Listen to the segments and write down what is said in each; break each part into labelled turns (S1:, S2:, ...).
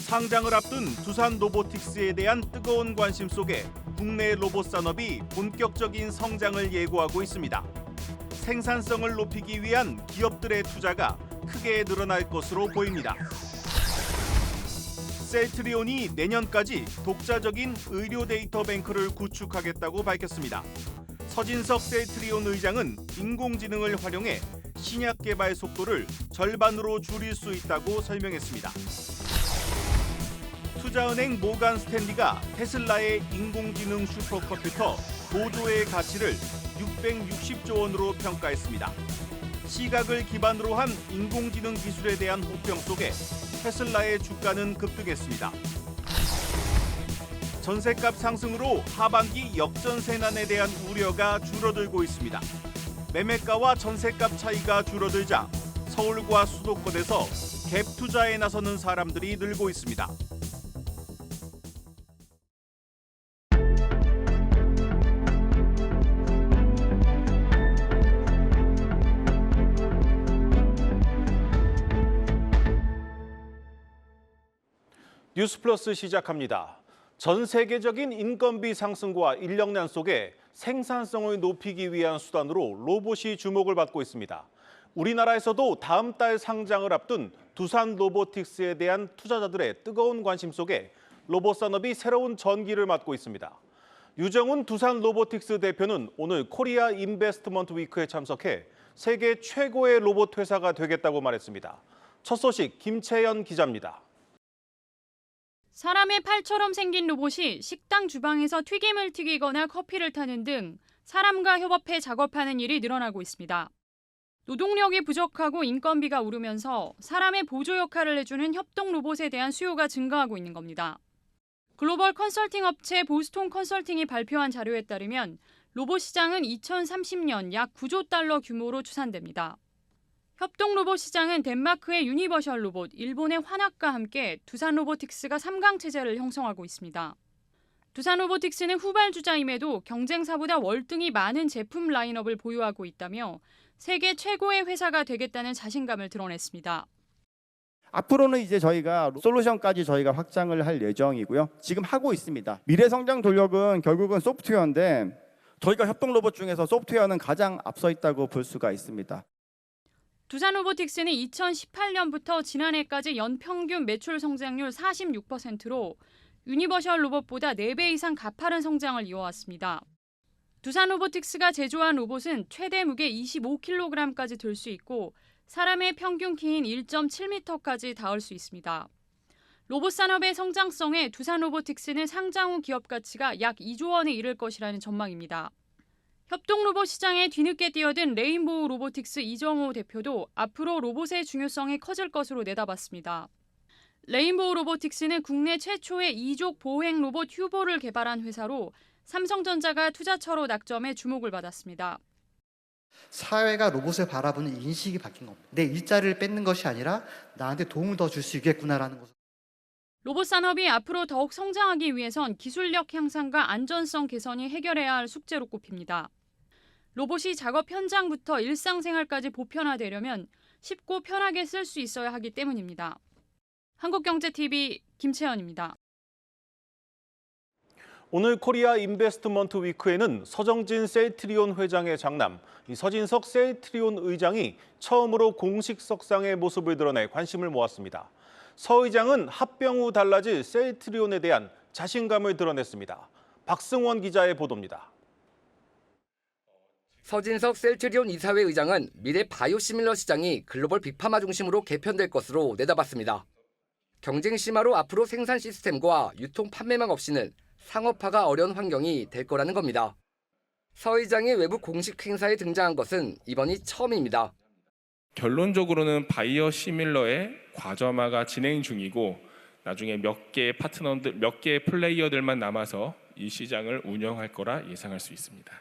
S1: 상장을 앞둔 두산 로보틱스에 대한 뜨거운 관심 속에 국내 로봇 산업이 본격적인 성장을 예고하고 있습니다. 생산성을 높이기 위한 기업들의 투자가 크게 늘어날 것으로 보입니다. 셀트리온이 내년까지 독자적인 의료 데이터 뱅크를 구축하겠다고 밝혔습니다. 서진석 셀트리온 의장은 인공지능을 활용해 신약 개발 속도를 절반으로 줄일 수 있다고 설명했습니다. 투자은행 모간 스탠리가 테슬라의 인공지능 슈퍼컴퓨터 도조의 가치를 660조 원으로 평가했습니다. 시각을 기반으로 한 인공지능 기술에 대한 호평 속에 테슬라의 주가는 급등했습니다. 전셋값 상승으로 하반기 역전세난에 대한 우려가 줄어들고 있습니다. 매매가와 전셋값 차이가 줄어들자 서울과 수도권에서 갭 투자에 나서는 사람들이 늘고 있습니다. 뉴스플러스 시작합니다. 전 세계적인 인건비 상승과 인력난 속에 생산성을 높이기 위한 수단으로 로봇이 주목을 받고 있습니다. 우리나라에서도 다음 달 상장을 앞둔 두산 로보틱스에 대한 투자자들의 뜨거운 관심 속에 로봇 산업이 새로운 전기를 맞고 있습니다. 유정훈 두산 로보틱스 대표는 오늘 코리아 인베스트먼트 위크에 참석해 세계 최고의 로봇 회사가 되겠다고 말했습니다. 첫 소식 김채연 기자입니다.
S2: 사람의 팔처럼 생긴 로봇이 식당 주방에서 튀김을 튀기거나 커피를 타는 등 사람과 협업해 작업하는 일이 늘어나고 있습니다. 노동력이 부족하고 인건비가 오르면서 사람의 보조 역할을 해주는 협동 로봇에 대한 수요가 증가하고 있는 겁니다. 글로벌 컨설팅 업체 보스톤 컨설팅이 발표한 자료에 따르면 로봇 시장은 2030년 약 9조 달러 규모로 추산됩니다. 협동 로봇 시장은 덴마크의 유니버셜 로봇, 일본의 환학과 함께 두산 로보틱스가 3강 체제를 형성하고 있습니다. 두산 로보틱스는 후발주자임에도 경쟁사보다 월등히 많은 제품 라인업을 보유하고 있다며 세계 최고의 회사가 되겠다는 자신감을 드러냈습니다.
S3: 앞으로는 이제 저희가 솔루션까지 저희가 확장을 할 예정이고요. 지금 하고 있습니다. 미래 성장 동력은 결국은 소프트웨어인데 저희가 협동 로봇 중에서 소프트웨어는 가장 앞서 있다고 볼 수가 있습니다.
S2: 두산 로보틱스는 2018년부터 지난해까지 연평균 매출 성장률 46%로 유니버셜 로봇보다 4배 이상 가파른 성장을 이어왔습니다. 두산 로보틱스가 제조한 로봇은 최대 무게 25kg까지 들 수 있고 사람의 평균 키인 1.7m까지 닿을 수 있습니다. 로봇 산업의 성장성에 두산 로보틱스는 상장 후 기업 가치가 약 2조 원에 이를 것이라는 전망입니다. 협동 로봇 시장에 뒤늦게 뛰어든 레인보우 로보틱스 이정호 대표도 앞으로 로봇의 중요성이 커질 것으로 내다봤습니다. 레인보우 로보틱스는 국내 최초의 이족 보행 로봇 휴보를 개발한 회사로 삼성전자가 투자처로 낙점해 주목을 받았습니다.
S4: 사회가 로봇을 바라보는 인식이 바뀐 겁니다. 내 일자리를 뺏는 것이 아니라 나한테 도움을 더 줄 수 있겠구나라는 것을.
S2: 로봇 산업이 앞으로 더욱 성장하기 위해선 기술력 향상과 안전성 개선이 해결해야 할 숙제로 꼽힙니다. 로봇이 작업 현장부터 일상생활까지 보편화되려면 쉽고 편하게 쓸 수 있어야 하기 때문입니다. 한국경제TV 김채연입니다.
S1: 오늘 코리아 인베스트먼트 위크에는 서정진 셀트리온 회장의 장남, 서진석 셀트리온 의장이 처음으로 공식 석상의 모습을 드러내 관심을 모았습니다. 서 의장은 합병 후 달라질 셀트리온에 대한 자신감을 드러냈습니다. 박승원 기자의 보도입니다.
S5: 서진석 셀트리온 이사회 의장은 미래 바이오시밀러 시장이 글로벌 빅파마 중심으로 개편될 것으로 내다봤습니다. 경쟁 심화로 앞으로 생산 시스템과 유통 판매망 없이는 상업화가 어려운 환경이 될 거라는 겁니다. 서 의장이 외부 공식 행사에 등장한 것은 이번이 처음입니다.
S6: 결론적으로는 바이오시밀러의 과점화가 진행 중이고 나중에 몇 개의 파트너들, 몇 개의 플레이어들만 남아서 이 시장을 운영할 거라 예상할 수 있습니다.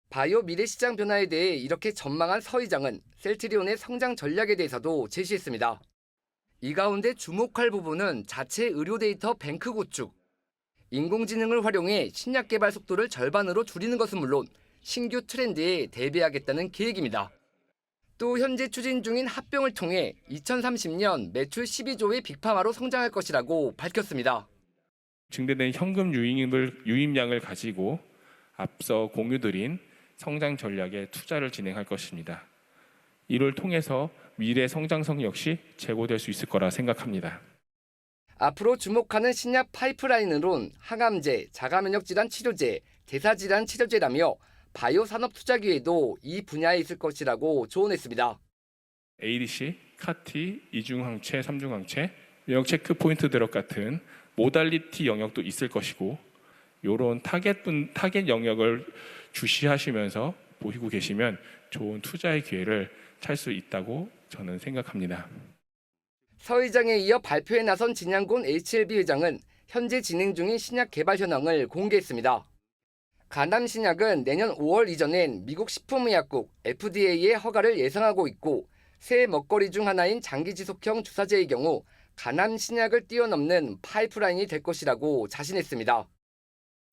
S5: 바이오 미래 시장 변화에 대해 이렇게 전망한 서 의장은 셀트리온의 성장 전략에 대해서도 제시했습니다. 이 가운데 주목할 부분은 자체 의료 데이터 뱅크 구축, 인공지능을 활용해 신약 개발 속도를 절반으로 줄이는 것은 물론 신규 트렌드에 대비하겠다는 계획입니다. 또 현재 추진 중인 합병을 통해 2030년 매출 12조의 빅파마로 성장할 것이라고 밝혔습니다.
S6: 증대된 현금 유입량을 가지고 앞서 공유드린 성장 전략에 투자를 진행할 것입니다. 이를 통해서 미래 성장성 역시 제고될 수 있을 거라 생각합니다.
S5: 앞으로 주목하는 신약 파이프라인으론 항암제, 자가면역질환 치료제, 대사질환 치료제라며 바이오 산업 투자 기회도 이 분야에 있을 것이라고 조언했습니다.
S6: ADC, CAR-T, 이중항체, 삼중항체, 면역 체크 포인트 드럭 같은 모달리티 영역도 있을 것이고 이런 타겟 영역을 주시하시면서 보시고 계시면 좋은 투자의 기회를 찾을 수 있다고 저는 생각합니다.
S5: 서 의장에 이어 발표에 나선 진양곤 HLB 의장은 현재 진행 중인 신약 개발 현황을 공개했습니다. 간암 신약은 내년 5월 이전엔 미국 식품의약국 FDA의 허가를 예상하고 있고 새 먹거리 중 하나인 장기지속형 주사제의 경우 간암 신약을 뛰어넘는 파이프라인이 될 것이라고 자신했습니다.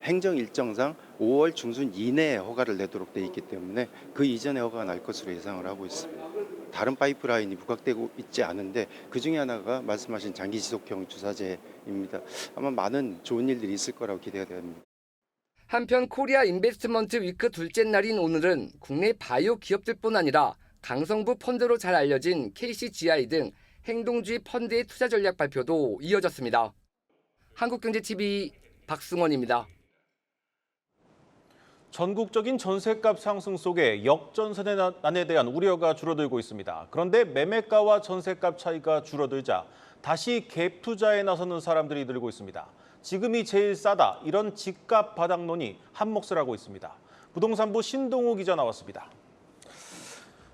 S7: 행정 일정상 5월 중순 이내에 허가를 내도록 돼 있기 때문에 그 이전에 허가가 날 것으로 예상을 하고 있습니다. 다른 파이프라인이 부각되고 있지 않은데 그 중에 하나가 말씀하신 장기지속형 주사제입니다. 아마 많은 좋은 일들이 있을 거라고 기대가 됩니다.
S5: 한편 코리아 인베스트먼트 위크 둘째 날인 오늘은 국내 바이오 기업들뿐 아니라 강성부 펀드로 잘 알려진 KCGI 등 행동주의 펀드의 투자 전략 발표도 이어졌습니다. 한국경제TV 박승원입니다.
S1: 전국적인 전셋값 상승 속에 역전세난에 대한 우려가 줄어들고 있습니다. 그런데 매매가와 전셋값 차이가 줄어들자 다시 갭 투자에 나서는 사람들이 늘고 있습니다. 지금이 제일 싸다, 이런 집값 바닥론이 한몫을 하고 있습니다. 부동산부 신동우 기자 나왔습니다.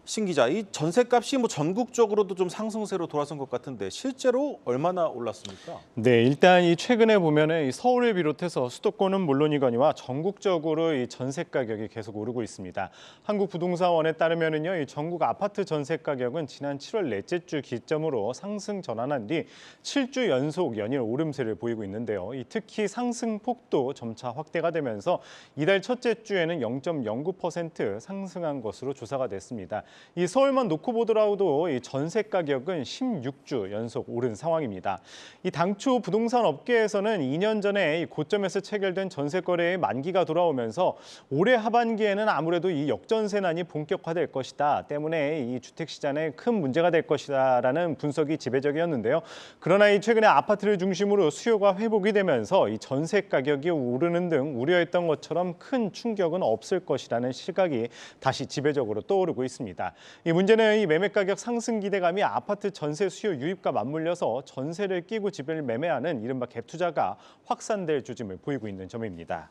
S1: 신 기자, 이 전셋값이 전국적으로도 좀 상승세로 돌아선 것 같은데 실제로 얼마나 올랐습니까?
S8: 네, 일단 이 최근에 보면은 이 서울을 비롯해서 수도권은 물론이거니와 전국적으로 이 전세 가격이 계속 오르고 있습니다. 한국부동산원에 따르면은요, 이 전국 아파트 전세 가격은 지난 7월 넷째 주 기점으로 상승 전환한 뒤 7주 연속 연일 오름세를 보이고 있는데요. 이 특히 상승 폭도 점차 확대가 되면서 이달 첫째 주에는 0.09% 상승한 것으로 조사가 됐습니다. 이 서울만 놓고 보더라도 이 전세 가격은 16주 연속 오른 상황입니다. 이 당초 부동산 업계에서는 2년 전에 이 고점에서 체결된 전세 거래의 만기가 돌아오면서 올해 하반기에는 아무래도 이 역전세난이 본격화될 것이다 때문에 이 주택 시장에 큰 문제가 될 것이다라는 분석이 지배적이었는데요. 그러나 이 최근에 아파트를 중심으로 수요가 회복이 되면서 이 전세 가격이 오르는 등 우려했던 것처럼 큰 충격은 없을 것이라는 시각이 다시 지배적으로 떠오르고 있습니다. 이 문제는 이 매매 가격 상승 기대감이 아파트 전세 수요 유입과 맞물려서 전세를 끼고 집을 매매하는 이른바 갭 투자가 확산될 조짐을 보이고 있는 점입니다.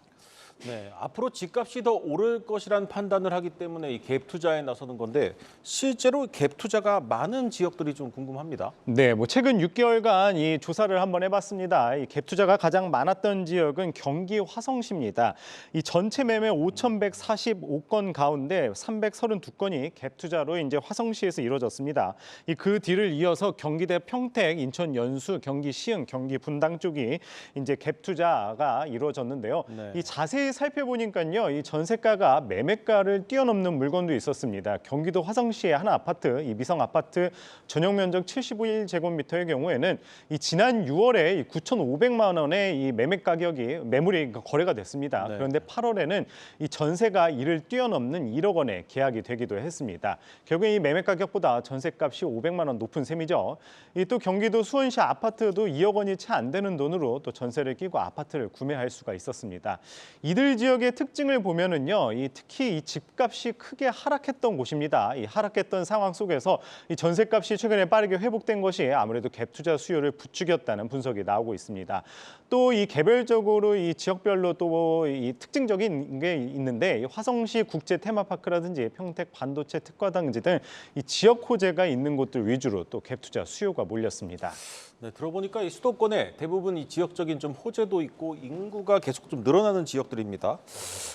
S1: 네, 앞으로 집값이 더 오를 것이란 판단을 하기 때문에 이 갭 투자에 나서는 건데 실제로 갭 투자가 많은 지역들이 좀 궁금합니다.
S8: 네, 최근 6개월간 이 조사를 한번 해봤습니다. 이 갭 투자가 가장 많았던 지역은 경기 화성시입니다. 이 전체 매매 5,145건 가운데 332건이 갭 투자로 이제 화성시에서 이루어졌습니다. 그 뒤를 이어서 경기대 평택, 인천 연수, 경기 시흥, 경기 분당 쪽이 이제 갭 투자가 이루어졌는데요.
S1: 네.
S8: 이 자세히 살펴보니까요, 이 전세가가 매매가를 뛰어넘는 물건도 있었습니다. 경기도 화성시의 한 아파트, 이 미성 아파트 전용 면적 75제곱미터의 경우에는 이 지난 6월에 9,500만 원의 이 매매 가격이 매물이 거래가 됐습니다.
S1: 네.
S8: 그런데 8월에는 이 전세가 이를 뛰어넘는 1억 원에 계약이 되기도 했습니다. 결국에 이 매매 가격보다 전세값이 500만 원 높은 셈이죠. 또 경기도 수원시 아파트도 2억 원이 채 안 되는 돈으로 또 전세를 끼고 아파트를 구매할 수가 있었습니다. 이들 지역의 특징을 보면은요, 특히 이 집값이 크게 하락했던 곳입니다. 이 하락했던 상황 속에서 이 전세값이 최근에 빠르게 회복된 것이 아무래도 갭 투자 수요를 부추겼다는 분석이 나오고 있습니다. 또 이 개별적으로 이 지역별로 또 이 특징적인 게 있는데, 이 화성시 국제 테마파크라든지 평택 반도체 특화단지 등 이 지역 호재가 있는 곳들 위주로 또 갭 투자 수요가 몰렸습니다.
S1: 네, 들어보니까 이 수도권에 대부분 이 지역적인 좀 호재도 있고 인구가 계속 좀 늘어나는 지역들입니다. 겁니다.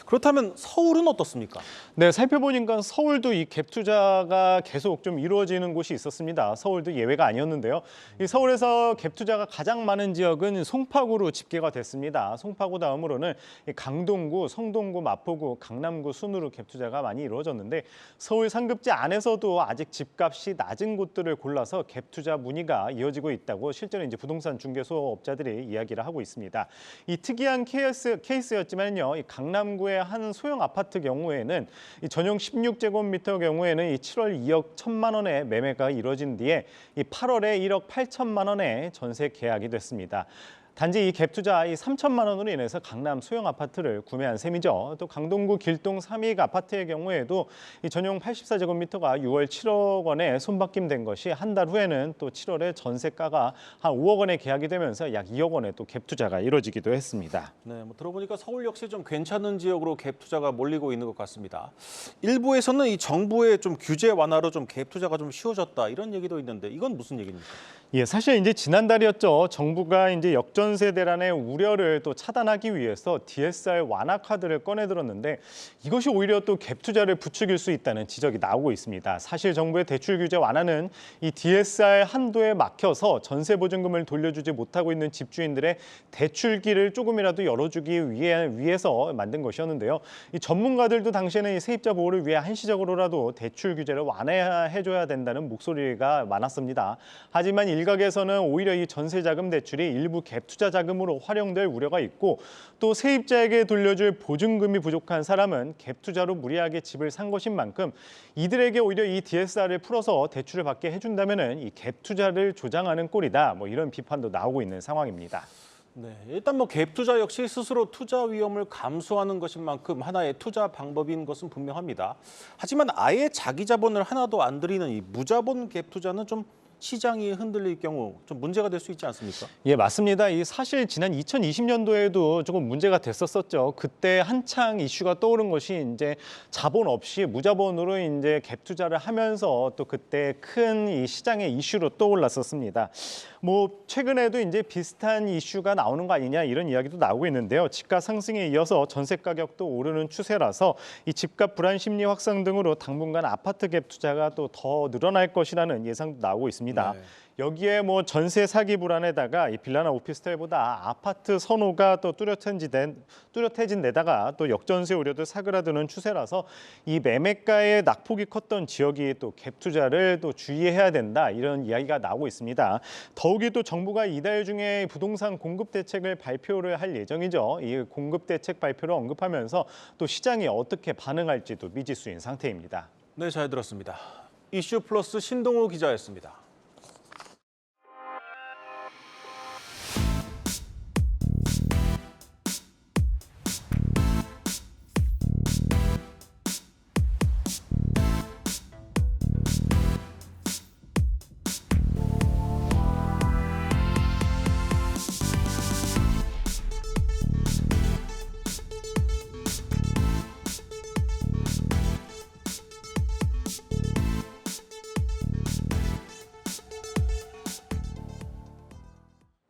S1: 그렇다면 서울은 어떻습니까?
S8: 네, 살펴보니까 서울도 이 갭 투자가 계속 좀 이루어지는 곳이 있었습니다. 서울도 예외가 아니었는데요. 이 서울에서 갭 투자가 가장 많은 지역은 송파구로 집계가 됐습니다. 송파구 다음으로는 이 강동구, 성동구, 마포구, 강남구 순으로 갭 투자가 많이 이루어졌는데 서울 상급지 안에서도 아직 집값이 낮은 곳들을 골라서 갭 투자 문의가 이어지고 있다고 실제로 이제 부동산 중개소업자들이 이야기를 하고 있습니다. 이 특이한 케이스였지만요, 이 강남구의 한 소형 아파트 경우에는 이 전용 16제곱미터 경우에는 이 7월 2억 1천만 원의 매매가 이뤄진 뒤에 이 8월에 1억 8천만 원의 전세 계약이 됐습니다. 단지 이 갭 투자 이 3천만 원으로 인해서 강남 소형 아파트를 구매한 셈이죠. 또 강동구 길동 3익 아파트의 경우에도 이 전용 84제곱미터가 6월 7억 원에 손바뀜된 것이 한 달 후에는 또 7월에 전세가가 한 5억 원에 계약이 되면서 약 2억 원의 또 갭 투자가 이뤄지기도 했습니다.
S1: 네, 들어보니까 서울 역시 좀 괜찮은 지역으로 갭 투자가 몰리고 있는 것 같습니다. 일부에서는 이 정부의 좀 규제 완화로 좀 갭 투자가 좀 쉬워졌다 이런 얘기도 있는데 이건 무슨 얘기입니까?
S8: 예, 사실 이제 지난달이었죠. 정부가 이제 역전세 대란의 우려를 또 차단하기 위해서 DSR 완화 카드를 꺼내들었는데 이것이 오히려 또 갭 투자를 부추길 수 있다는 지적이 나오고 있습니다. 사실 정부의 대출 규제 완화는 이 DSR 한도에 막혀서 전세 보증금을 돌려주지 못하고 있는 집주인들의 대출기를 조금이라도 열어주기 위해서 만든 것이었는데요. 이 전문가들도 당시에는 이 세입자 보호를 위해 한시적으로라도 대출 규제를 완화해줘야 된다는 목소리가 많았습니다. 하지만 일각에서는 오히려 이 전세자금 대출이 일부 갭 투자 자금으로 활용될 우려가 있고 또 세입자에게 돌려줄 보증금이 부족한 사람은 갭 투자로 무리하게 집을 산 것인 만큼 이들에게 오히려 이 DSR을 풀어서 대출을 받게 해준다면은 이 갭 투자를 조장하는 꼴이다. 이런 비판도 나오고 있는 상황입니다.
S1: 네, 일단 갭 투자 역시 스스로 투자 위험을 감수하는 것인 만큼 하나의 투자 방법인 것은 분명합니다. 하지만 아예 자기 자본을 하나도 안 들이는 이 무자본 갭 투자는 좀 시장이 흔들릴 경우 좀 문제가 될 수 있지 않습니까?
S8: 예, 맞습니다. 이 사실 지난 2020년도에도 조금 문제가 됐었죠. 그때 한창 이슈가 떠오른 것이 이제 자본 없이 무자본으로 이제 갭 투자를 하면서 또 그때 큰 이 시장의 이슈로 떠올랐었습니다. 최근에도 이제 비슷한 이슈가 나오는 거 아니냐 이런 이야기도 나오고 있는데요. 집가 상승에 이어서 전세 가격도 오르는 추세라서 이 집값 불안 심리 확산 등으로 당분간 아파트 갭 투자가 또 더 늘어날 것이라는 예상도 나오고 있습니다.
S1: 네.
S8: 여기에 전세 사기 불안에다가 이 빌라나 오피스텔보다 아파트 선호가 또 뚜렷해진 데다가 또 역전세 우려도 사그라드는 추세라서 이 매매가의 낙폭이 컸던 지역이 또 갭 투자를 또 주의해야 된다 이런 이야기가 나오고 있습니다. 더욱이 또 정부가 이달 중에 부동산 공급 대책을 발표를 할 예정이죠. 이 공급 대책 발표를 언급하면서 또 시장이 어떻게 반응할지도 미지수인 상태입니다.
S1: 네, 잘 들었습니다. 이슈 플러스 신동호 기자였습니다.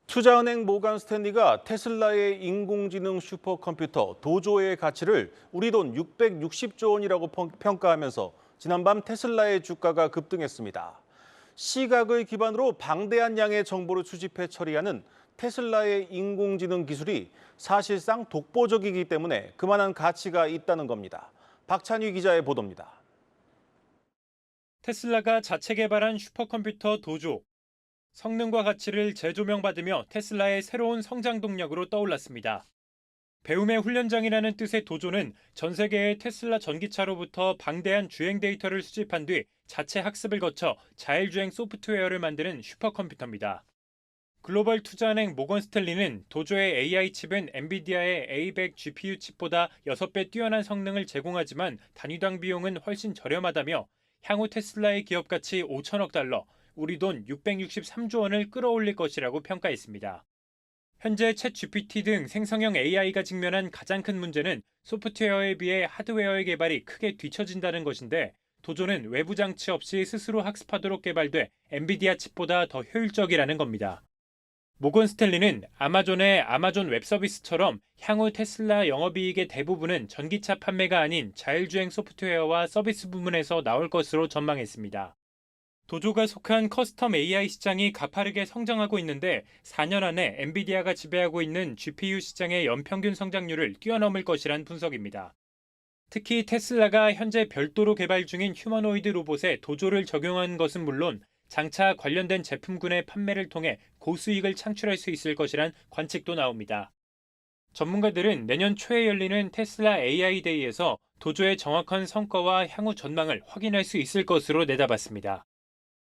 S1: 투자은행 모간 스탠리가 테슬라의 인공지능 슈퍼컴퓨터 도조의 가치를 우리 돈 660조 원이라고 평가하면서 지난밤 테슬라의 주가가 급등했습니다. 시각을 기반으로 방대한 양의 정보를 수집해 처리하는 테슬라의 인공지능 기술이 사실상 독보적이기 때문에 그만한 가치가 있다는 겁니다. 박찬휘 기자의 보도입니다.
S9: 테슬라가 자체 개발한 슈퍼컴퓨터 도조. 성능과 가치를 재조명받으며 테슬라의 새로운 성장 동력으로 떠올랐습니다. 배움의 훈련장이라는 뜻의 도조는 전 세계의 테슬라 전기차로부터 방대한 주행 데이터를 수집한 뒤 자체 학습을 거쳐 자율주행 소프트웨어를 만드는 슈퍼컴퓨터입니다. 글로벌 투자은행 모건 스탠리는 도조의 AI 칩은 엔비디아의 A100 GPU 칩보다 6배 뛰어난 성능을 제공하지만 단위당 비용은 훨씬 저렴하다며 향후 테슬라의 기업 가치 5천억 달러, 우리 돈 663조 원을 끌어올릴 것이라고 평가했습니다. 현재 챗GPT 등 생성형 AI가 직면한 가장 큰 문제는 소프트웨어에 비해 하드웨어의 개발이 크게 뒤처진다는 것인데 도조는 외부 장치 없이 스스로 학습하도록 개발돼 엔비디아 칩보다 더 효율적이라는 겁니다. 모건 스탠리는 아마존의 아마존 웹서비스처럼 향후 테슬라 영업이익의 대부분은 전기차 판매가 아닌 자율주행 소프트웨어와 서비스 부문에서 나올 것으로 전망했습니다. 도조가 속한 커스텀 AI 시장이 가파르게 성장하고 있는데 4년 안에 엔비디아가 지배하고 있는 GPU 시장의 연평균 성장률을 뛰어넘을 것이란 분석입니다. 특히 테슬라가 현재 별도로 개발 중인 휴머노이드 로봇에 도조를 적용한 것은 물론 장차 관련된 제품군의 판매를 통해 고수익을 창출할 수 있을 것이란 관측도 나옵니다. 전문가들은 내년 초에 열리는 테슬라 AI 데이에서 도조의 정확한 성과와 향후 전망을 확인할 수 있을 것으로 내다봤습니다.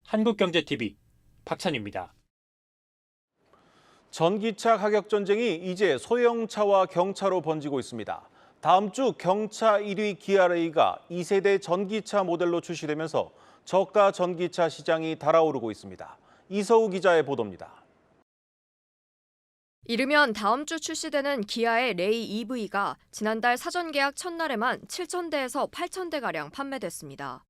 S9: 한국경제TV 박찬입니다.
S1: 전기차 가격 전쟁이 이제 소형차와 경차로 번지고 있습니다. 다음 주 경차 1위 기아레이가 2세대 전기차 모델로 출시되면서 저가 전기차 시장이 달아오르고 있습니다. 이서우 기자의 보도입니다.
S10: 이르면 다음 주 출시되는 기아의 레이 EV가 지난달 사전 계약 첫날에만 7,000대에서 8,000대가량 판매됐습니다.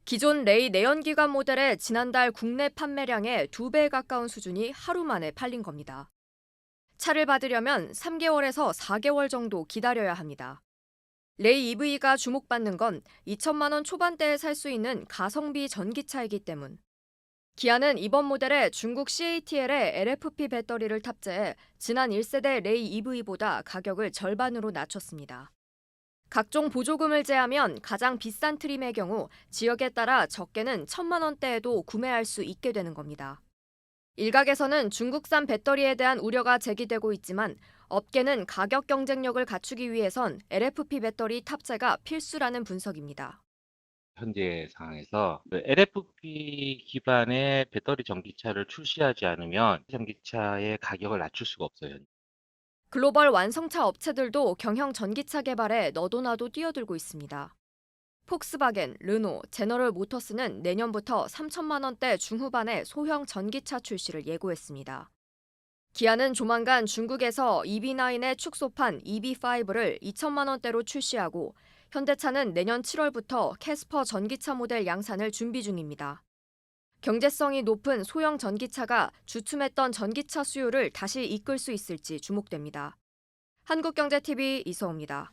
S10: 기존 레이 내연기관 모델의 지난달 국내 판매량의 2배에 가까운 수준이 하루 만에 팔린 겁니다. 차를 받으려면 3개월에서 4개월 정도 기다려야 합니다. 레이 EV가 주목받는 건 2천만 원 초반대에 살 수 있는 가성비 전기차이기 때문. 기아는 이번 모델에 중국 CATL의 LFP 배터리를 탑재해 지난 1세대 레이 EV보다 가격을 절반으로 낮췄습니다. 각종 보조금을 제하면 가장 비싼 트림의 경우 지역에 따라 적게는 1,000만 원대에도 구매할 수 있게 되는 겁니다. 일각에서는 중국산 배터리에 대한 우려가 제기되고 있지만 업계는 가격 경쟁력을 갖추기 위해선 LFP 배터리 탑재가 필수라는 분석입니다.
S11: 현재 상황에서 LFP 기반의 배터리 전기차를 출시하지 않으면 전기차의 가격을 낮출 수가 없어요.
S10: 글로벌 완성차 업체들도 경형 전기차 개발에 너도나도 뛰어들고 있습니다. 폭스바겐, 르노, 제너럴 모터스는 내년부터 3천만 원대 중후반의 소형 전기차 출시를 예고했습니다. 기아는 조만간 중국에서 EV9의 축소판 EV5를 2천만 원대로 출시하고 현대차는 내년 7월부터 캐스퍼 전기차 모델 양산을 준비 중입니다. 경제성이 높은 소형 전기차가 주춤했던 전기차 수요를 다시 이끌 수 있을지 주목됩니다. 한국경제TV 이서우입니다.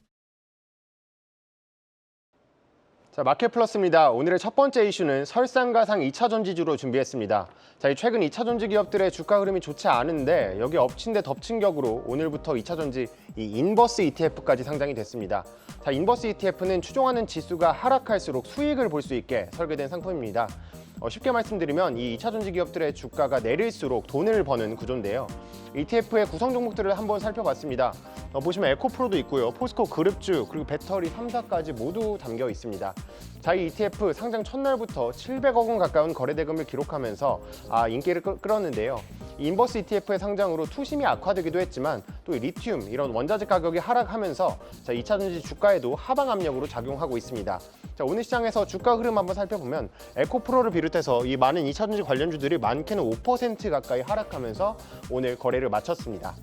S12: 자, 마켓플러스입니다. 오늘의 첫 번째 이슈는 설상가상 2차 전지주로 준비했습니다. 자, 이 최근 2차 전지 기업들의 주가 흐름이 좋지 않은데 여기 엎친 데 덮친 격으로 오늘부터 2차 전지 이 인버스 ETF까지 상장이 됐습니다. 자, 인버스 ETF는 추종하는 지수가 하락할수록 수익을 볼 수 있게 설계된 상품입니다. 쉽게 말씀드리면 이 2차 전지 기업들의 주가가 내릴수록 돈을 버는 구조인데요. ETF의 구성 종목들을 한번 살펴봤습니다. 보시면 에코프로도 있고요. 포스코 그룹주 그리고 배터리 3사까지 모두 담겨 있습니다. 자, 이 ETF 상장 첫날부터 700억 원 가까운 거래 대금을 기록하면서 인기를 끌었는데요. 이 인버스 ETF의 상장으로 투심이 악화되기도 했지만 또 리튬 이런 원자재 가격이 하락하면서 2차 전지 주가에도 하방 압력으로 작용하고 있습니다. 자, 오늘 시장에서 주가 흐름 한번 살펴보면 에코프로를 비롯해서 이 많은 2차 전지 관련주들이 많게는 5% 가까이 하락하면서 오늘 거래를 마쳤습니다.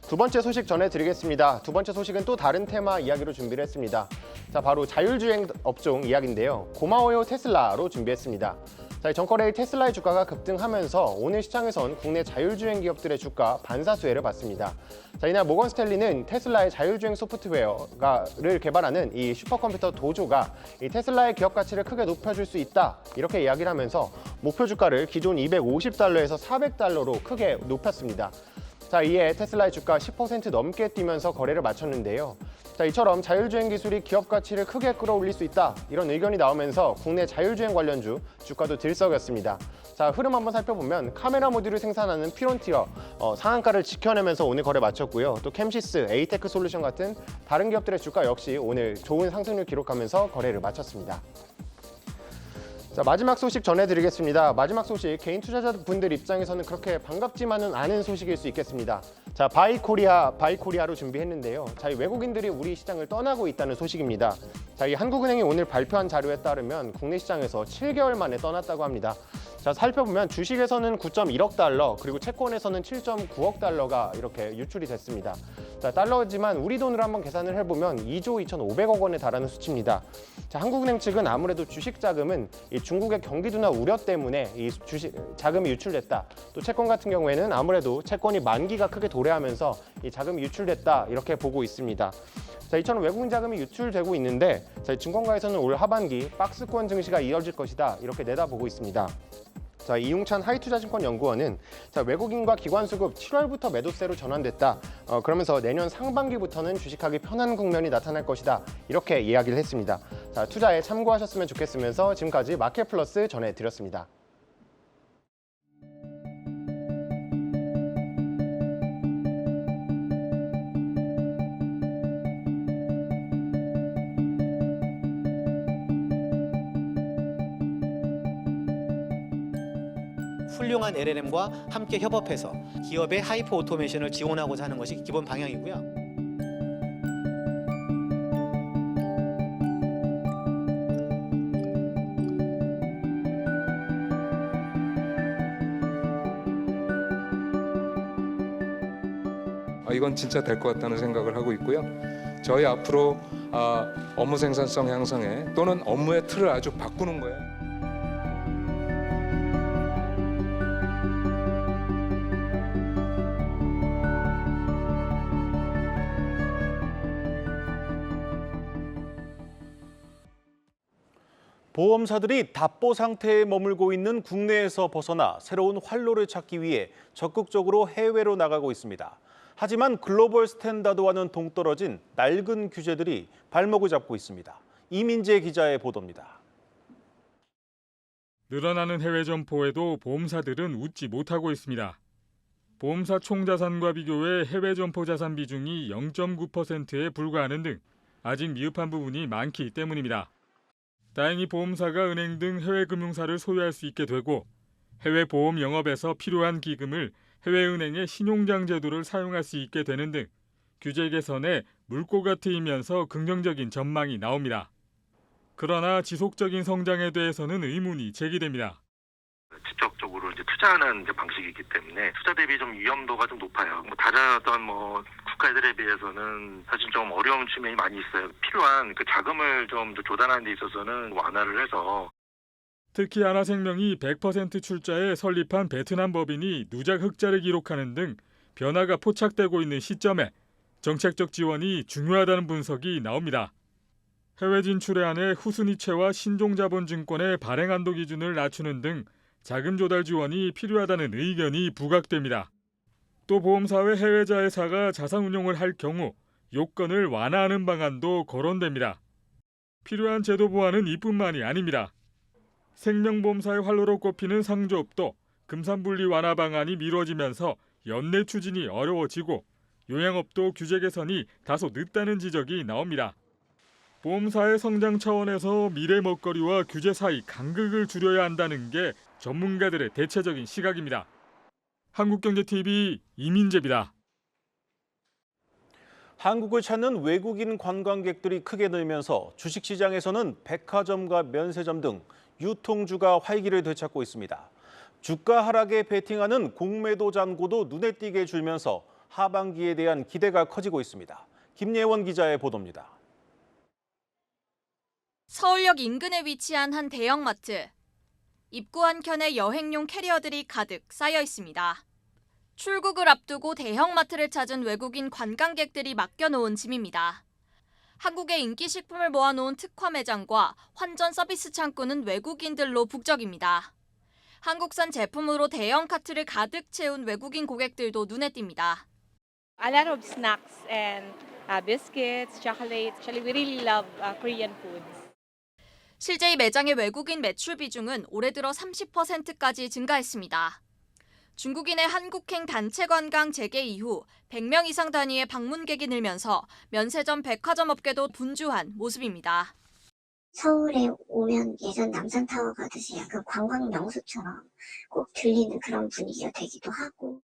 S12: 두 번째 소식 전해드리겠습니다. 두 번째 소식은 또 다른 테마 이야기로 준비를 했습니다. 자, 바로 자율주행 업종 이야기인데요. 고마워요 테슬라로 준비했습니다. 자, 전거래일 테슬라의 주가가 급등하면서 오늘 시장에선 국내 자율주행 기업들의 주가 반사수혜를 봤습니다. 자, 이날 모건 스탠리는 테슬라의 자율주행 소프트웨어를 개발하는 이 슈퍼컴퓨터 도조가 이 테슬라의 기업 가치를 크게 높여줄 수 있다 이렇게 이야기를 하면서 목표 주가를 기존 $250에서 $400로 크게 높였습니다. 자, 이에 테슬라의 주가 10% 넘게 뛰면서 거래를 마쳤는데요. 자, 이처럼 자율주행 기술이 기업 가치를 크게 끌어올릴 수 있다 이런 의견이 나오면서 국내 자율주행 관련주 주가도 들썩였습니다. 자, 흐름 한번 살펴보면 카메라 모듈을 생산하는 피론티어 상한가를 지켜내면서 오늘 거래 마쳤고요. 또 캠시스, 에이테크 솔루션 같은 다른 기업들의 주가 역시 오늘 좋은 상승률 기록하면서 거래를 마쳤습니다. 자, 마지막 소식 전해드리겠습니다. 마지막 소식, 개인 투자자분들 입장에서는 그렇게 반갑지만은 않은 소식일 수 있겠습니다. 자, 바이코리아로 준비했는데요. 자, 이 외국인들이 우리 시장을 떠나고 있다는 소식입니다. 자, 이 한국은행이 오늘 발표한 자료에 따르면 국내 시장에서 7개월 만에 떠났다고 합니다. 자, 살펴보면 주식에서는 9.1억 달러, 그리고 채권에서는 7.9억 달러가 이렇게 유출이 됐습니다. 자, 달러지만 우리 돈으로 한번 계산을 해보면 2조 2,500억 원에 달하는 수치입니다. 자, 한국은행 측은 아무래도 주식 자금은 이 중국의 경기 둔화 우려 때문에 이 주식 자금이 유출됐다. 또 채권 같은 경우에는 아무래도 채권이 만기가 크게 도래하면서 이 자금이 유출됐다 이렇게 보고 있습니다. 자, 이처럼 외국인 자금이 유출되고 있는데 저희 증권가에서는 올 하반기 박스권 증시가 이어질 것이다 이렇게 내다보고 있습니다. 자, 이용찬 하이투자증권연구원은 자, 외국인과 기관 수급 7월부터 매도세로 전환됐다. 그러면서 내년 상반기부터는 주식하기 편한 국면이 나타날 것이다. 이렇게 이야기를 했습니다. 자, 투자에 참고하셨으면 좋겠으면서 지금까지 마켓플러스 전해드렸습니다.
S13: 훌륭한 LLM과 함께 협업해서 기업의 하이퍼 오토메이션을 지원하고자 하는 것이 기본 방향이고요.
S14: 이건 진짜 될 것 같다는 생각을 하고 있고요. 저희 앞으로 업무 생산성 향상에 또는 업무의 틀을 아주 바꾸는 거예요.
S1: 보험사들이 답보 상태에 머물고 있는 국내에서 벗어나 새로운 활로를 찾기 위해 적극적으로 해외로 나가고 있습니다. 하지만 글로벌 스탠다드와는 동떨어진 낡은 규제들이 발목을 잡고 있습니다. 이민재 기자의 보도입니다.
S15: 늘어나는 해외 점포에도 보험사들은 웃지 못하고 있습니다. 보험사 총 자산과 비교해 해외 점포 자산 비중이 0.9%에 불과하는 등 아직 미흡한 부분이 많기 때문입니다. 다행히 보험사가 은행 등 해외 금융사를 소유할 수 있게 되고 해외 보험 영업에서 필요한 기금을 해외은행의 신용장 제도를 사용할 수 있게 되는 등 규제 개선에 물꼬가 트이면서 긍정적인 전망이 나옵니다. 그러나 지속적인 성장에 대해서는 의문이 제기됩니다.
S16: 직접적으로 투자하는 방식이기 때문에 투자 대비 좀 위험도가 좀 높아요. 다른 어떤 국가들에 비해서는 사실 좀 어려운 측면이 많이 있어요. 필요한 그 자금을 좀 조달하는 데 있어서는 완화를 해서.
S15: 특히 하나생명이 100% 출자에 설립한 베트남 법인이 누적 흑자를 기록하는 등 변화가 포착되고 있는 시점에 정책적 지원이 중요하다는 분석이 나옵니다. 해외 진출에 한해 후순위채와 신종자본증권의 발행 한도 기준을 낮추는 등 자금 조달 지원이 필요하다는 의견이 부각됩니다. 또 보험사회 해외 자회사가 자산 운용을 할 경우 요건을 완화하는 방안도 거론됩니다. 필요한 제도 보완은 이뿐만이 아닙니다. 생명보험사의 활로로 꼽히는 상조업도 금산분리 완화 방안이 미뤄지면서 연내 추진이 어려워지고 요양업도 규제 개선이 다소 늦다는 지적이 나옵니다. 보험사의 성장 차원에서 미래 먹거리와 규제 사이 간극을 줄여야 한다는 게 전문가들의 대체적인 시각입니다. 한국경제TV 이민재입니다.
S1: 한국을 찾는 외국인 관광객들이 크게 늘면서 주식시장에서는 백화점과 면세점 등 유통주가 활기를 되찾고 있습니다. 주가 하락에 베팅하는 공매도 잔고도 눈에 띄게 줄면서 하반기에 대한 기대가 커지고 있습니다. 김예원 기자의 보도입니다.
S10: 서울역 인근에 위치한 한 대형마트. 입구 한켠에 여행용 캐리어들이 가득 쌓여 있습니다. 출국을 앞두고 대형마트를 찾은 외국인 관광객들이 맡겨놓은 짐입니다. 한국의 인기 식품을 모아놓은 특화 매장과 환전 서비스 창구는 외국인들로 북적입니다. 한국산 제품으로 대형 카트를 가득 채운 외국인 고객들도 눈에 띕니다.
S17: A lot of snacks and biscuits, chocolates. Actually, we really love Korean foods.
S10: 실제 이 매장의 외국인 매출 비중은 올해 들어 30%까지 증가했습니다. 중국인의 한국행 단체 관광 재개 이후 100명 이상 단위의 방문객이 늘면서 면세점, 백화점 업계도 분주한 모습입니다.
S18: 서울에 오면 예전 남산타워 가듯이 약간 관광 명소처럼 꼭 들리는 그런 분위기가 되기도 하고.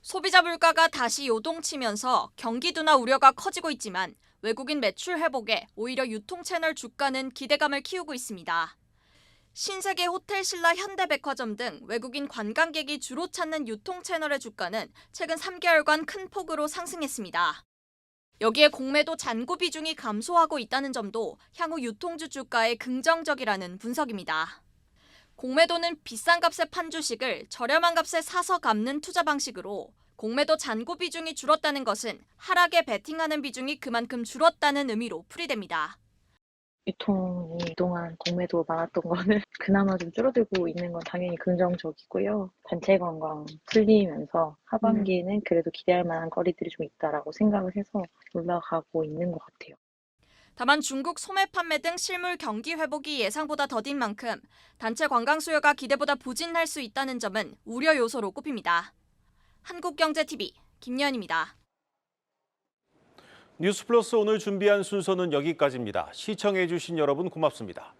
S10: 소비자 물가가 다시 요동치면서 경기 둔화 우려가 커지고 있지만 외국인 매출 회복에 오히려 유통 채널 주가는 기대감을 키우고 있습니다. 신세계 호텔신라 현대백화점 등 외국인 관광객이 주로 찾는 유통 채널의 주가는 최근 3개월간 큰 폭으로 상승했습니다. 여기에 공매도 잔고 비중이 감소하고 있다는 점도 향후 유통주 주가에 긍정적이라는 분석입니다. 공매도는 비싼 값에 판 주식을 저렴한 값에 사서 갚는 투자 방식으로 공매도 잔고 비중이 줄었다는 것은 하락에 베팅하는 비중이 그만큼 줄었다는 의미로 풀이됩니다.
S19: 유통이 그동안 공매도 많았던 거는 그나마 좀 줄어들고 있는 건 당연히 긍정적이고요. 단체 관광 풀리면서 하반기에는 그래도 기대할 만한 거리들이 좀 있다라고 생각을 해서 올라가고 있는 것 같아요.
S10: 다만 중국 소매 판매 등 실물 경기 회복이 예상보다 더딘 만큼 단체 관광 수요가 기대보다 부진할 수 있다는 점은 우려 요소로 꼽힙니다. 한국경제TV 김연입니다.
S1: 뉴스플러스 오늘 준비한 순서는 여기까지입니다. 시청해 주신 여러분 고맙습니다.